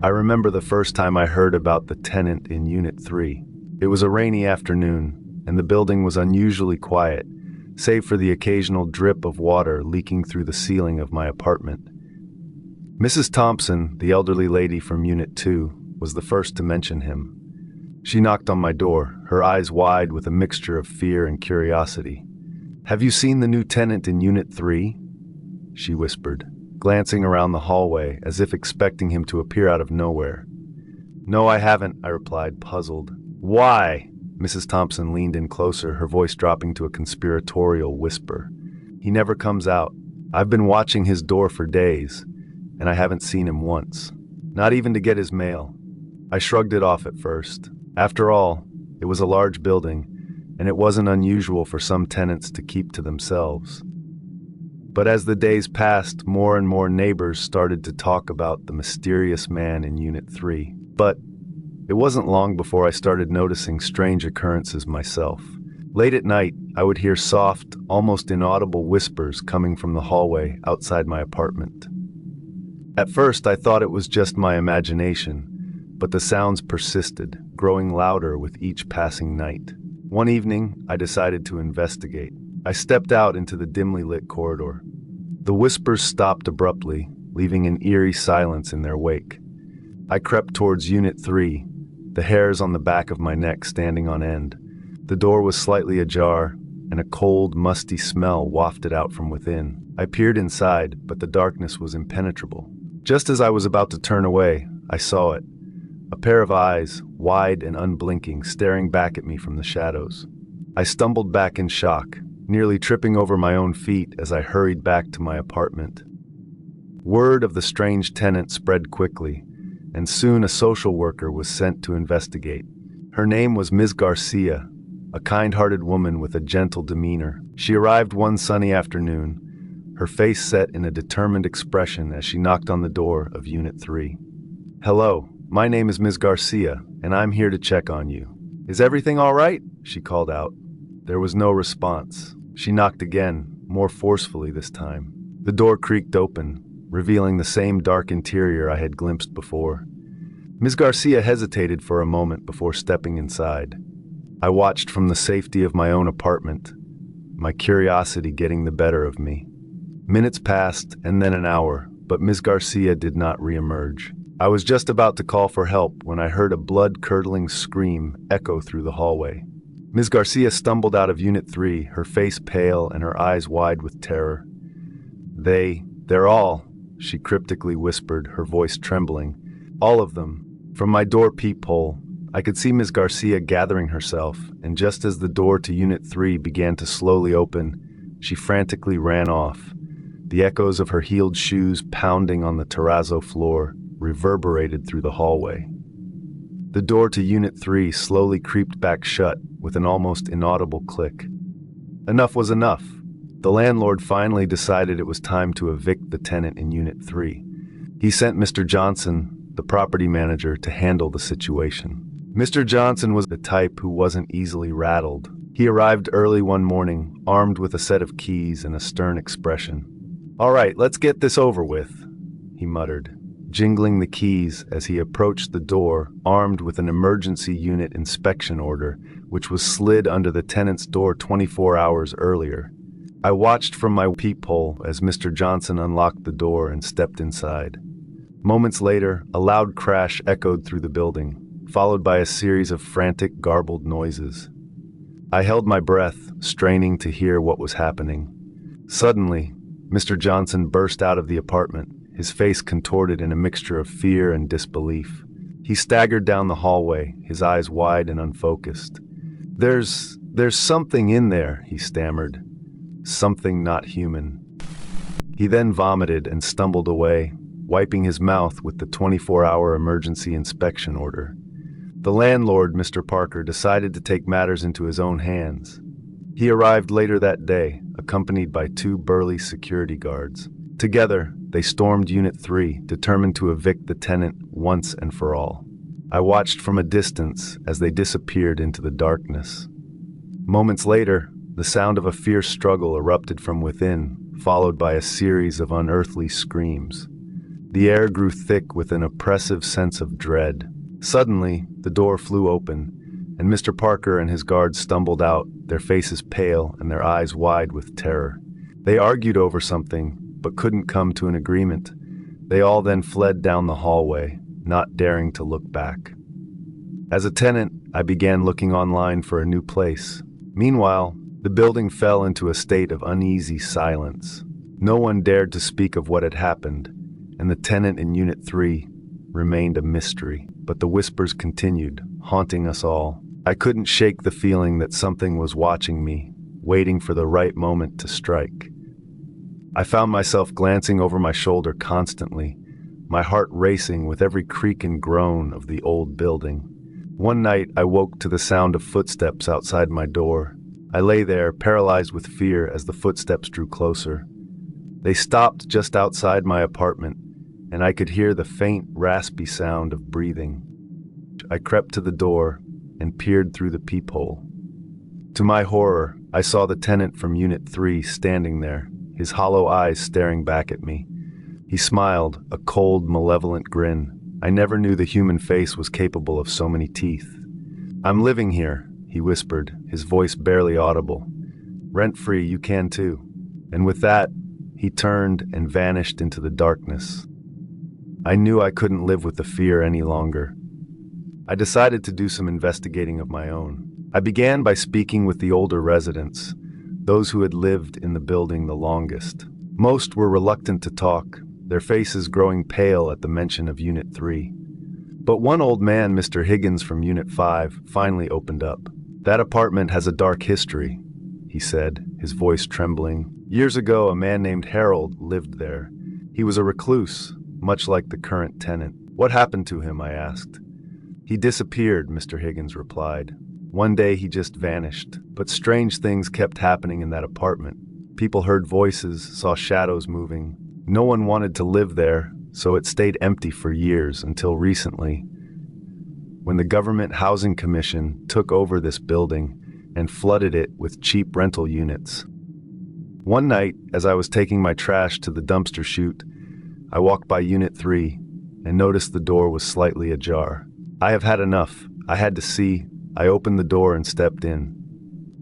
I remember the first time I heard about the tenant in Unit 3. It was a rainy afternoon, and the building was unusually quiet, save for the occasional drip of water leaking through the ceiling of my apartment. Mrs. Thompson, the elderly lady from Unit 2, was the first to mention him. She knocked on my door, her eyes wide with a mixture of fear and curiosity. "Have you seen the new tenant in Unit 3?" she whispered, glancing around the hallway as if expecting him to appear out of nowhere. "No, I haven't," I replied, puzzled. "Why?" Mrs. Thompson leaned in closer, her voice dropping to a conspiratorial whisper. "He never comes out. I've been watching his door for days, and I haven't seen him once. Not even to get his mail." I shrugged it off at first. After all, it was a large building, and it wasn't unusual for some tenants to keep to themselves. But as the days passed, more and more neighbors started to talk about the mysterious man in Unit 3. But it wasn't long before I started noticing strange occurrences myself. Late at night, I would hear soft, almost inaudible whispers coming from the hallway outside my apartment. At first, I thought it was just my imagination, but the sounds persisted, growing louder with each passing night. One evening, I decided to investigate. I stepped out into the dimly lit corridor. The whispers stopped abruptly, leaving an eerie silence in their wake. I crept towards Unit 3, the hairs on the back of my neck standing on end. The door was slightly ajar, and a cold, musty smell wafted out from within. I peered inside, but the darkness was impenetrable. Just as I was about to turn away, I saw it. A pair of eyes, wide and unblinking, staring back at me from the shadows. I stumbled back in shock, nearly tripping over my own feet as I hurried back to my apartment. Word of the strange tenant spread quickly, and soon a social worker was sent to investigate. Her name was Ms. Garcia, a kind-hearted woman with a gentle demeanor. She arrived one sunny afternoon, her face set in a determined expression as she knocked on the door of Unit 3. "Hello, my name is Ms. Garcia, and I'm here to check on you. Is everything all right?" she called out. There was no response. She knocked again, more forcefully this time. The door creaked open, revealing the same dark interior I had glimpsed before. Ms. Garcia hesitated for a moment before stepping inside. I watched from the safety of my own apartment, my curiosity getting the better of me. Minutes passed, and then an hour, but Ms. Garcia did not reemerge. I was just about to call for help when I heard a blood-curdling scream echo through the hallway. Ms. Garcia stumbled out of Unit 3, her face pale and her eyes wide with terror. They're all," she cryptically whispered, her voice trembling. "All of them." From my door peephole, I could see Ms. Garcia gathering herself, and just as the door to Unit 3 began to slowly open, she frantically ran off. The echoes of her heeled shoes pounding on the terrazzo floor reverberated through the hallway. The door to Unit 3 slowly creaked back shut with an almost inaudible click. Enough was enough. The landlord finally decided it was time to evict the tenant in Unit 3. He sent Mr. Johnson, the property manager, to handle the situation. Mr. Johnson was the type who wasn't easily rattled. He arrived early one morning, armed with a set of keys and a stern expression. "All right, let's get this over with," he muttered, jingling the keys as he approached the door, armed with an emergency unit inspection order, which was slid under the tenant's door 24 hours earlier. I watched from my peephole as Mr. Johnson unlocked the door and stepped inside. Moments later, a loud crash echoed through the building, followed by a series of frantic, garbled noises. I held my breath, straining to hear what was happening. Suddenly, Mr. Johnson burst out of the apartment, his face contorted in a mixture of fear and disbelief. He staggered down the hallway, his eyes wide and unfocused. There's something in there," he stammered. "Something not human." He then vomited and stumbled away, wiping his mouth with the 24-hour emergency inspection order. The landlord, Mr. Parker, decided to take matters into his own hands. He arrived later that day, accompanied by 2 burly security guards. Together, they stormed Unit 3, determined to evict the tenant once and for all. I watched from a distance as they disappeared into the darkness. Moments later, the sound of a fierce struggle erupted from within, followed by a series of unearthly screams. The air grew thick with an oppressive sense of dread. Suddenly, the door flew open, and Mr. Parker and his guards stumbled out, their faces pale and their eyes wide with terror. They argued over something, but couldn't come to an agreement. They all then fled down the hallway, not daring to look back. As a tenant, I began looking online for a new place. Meanwhile, the building fell into a state of uneasy silence. No one dared to speak of what had happened, and the tenant in Unit 3 remained a mystery. But the whispers continued, haunting us all. I couldn't shake the feeling that something was watching me, waiting for the right moment to strike. I found myself glancing over my shoulder constantly, my heart racing with every creak and groan of the old building. One night, I woke to the sound of footsteps outside my door. I lay there, paralyzed with fear as the footsteps drew closer. They stopped just outside my apartment, and I could hear the faint, raspy sound of breathing. I crept to the door and peered through the peephole. To my horror, I saw the tenant from Unit 3 standing there, his hollow eyes staring back at me. He smiled, a cold, malevolent grin. I never knew the human face was capable of so many teeth. "I'm living here," he whispered, his voice barely audible. "Rent-free, you can too." And with that, he turned and vanished into the darkness. I knew I couldn't live with the fear any longer. I decided to do some investigating of my own. I began by speaking with the older residents, those who had lived in the building the longest. Most were reluctant to talk, their faces growing pale at the mention of Unit 3. But one old man, Mr. Higgins from Unit 5, finally opened up. "That apartment has a dark history," he said, his voice trembling. "Years ago, a man named Harold lived there. He was a recluse, much like the current tenant." "What happened to him?" I asked. "He disappeared," Mr. Higgins replied. "One day he just vanished. But strange things kept happening in that apartment. People heard voices, saw shadows moving. No one wanted to live there, so it stayed empty for years until recently, when the Government Housing Commission took over this building and flooded it with cheap rental units. One night, as I was taking my trash to the dumpster chute, I walked by Unit 3 and noticed the door was slightly ajar. I have had enough. I had to see. I opened the door and stepped in.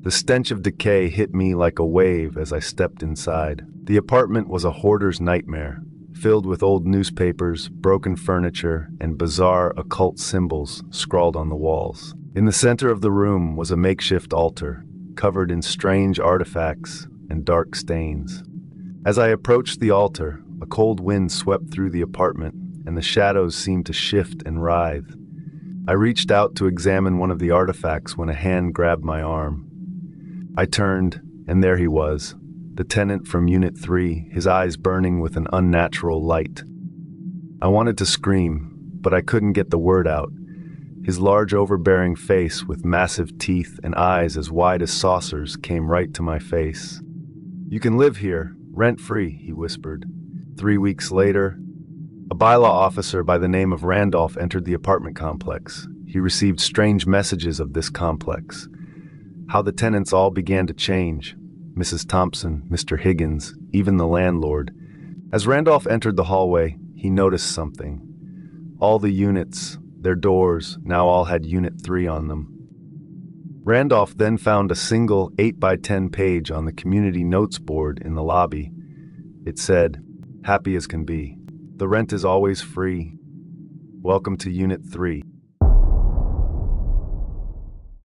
The stench of decay hit me like a wave as I stepped inside. The apartment was a hoarder's nightmare, filled with old newspapers, broken furniture, and bizarre occult symbols scrawled on the walls. In the center of the room was a makeshift altar, covered in strange artifacts and dark stains. As I approached the altar, a cold wind swept through the apartment, and the shadows seemed to shift and writhe. I reached out to examine one of the artifacts when a hand grabbed my arm. I turned, and there he was, the tenant from Unit 3, his eyes burning with an unnatural light. I wanted to scream, but I couldn't get the word out. His large, overbearing face with massive teeth and eyes as wide as saucers came right to my face. "You can live here, rent-free," he whispered. 3 weeks later, a bylaw officer by the name of Randolph entered the apartment complex. He received strange messages of this complex, how the tenants all began to change. Mrs. Thompson, Mr. Higgins, even the landlord. As Randolph entered the hallway, he noticed something. All the units, their doors, now all had Unit 3 on them. Randolph then found a single 8x10 page on the community notes board in the lobby. It said, "Happy as can be. The rent is always free. Welcome to Unit 3."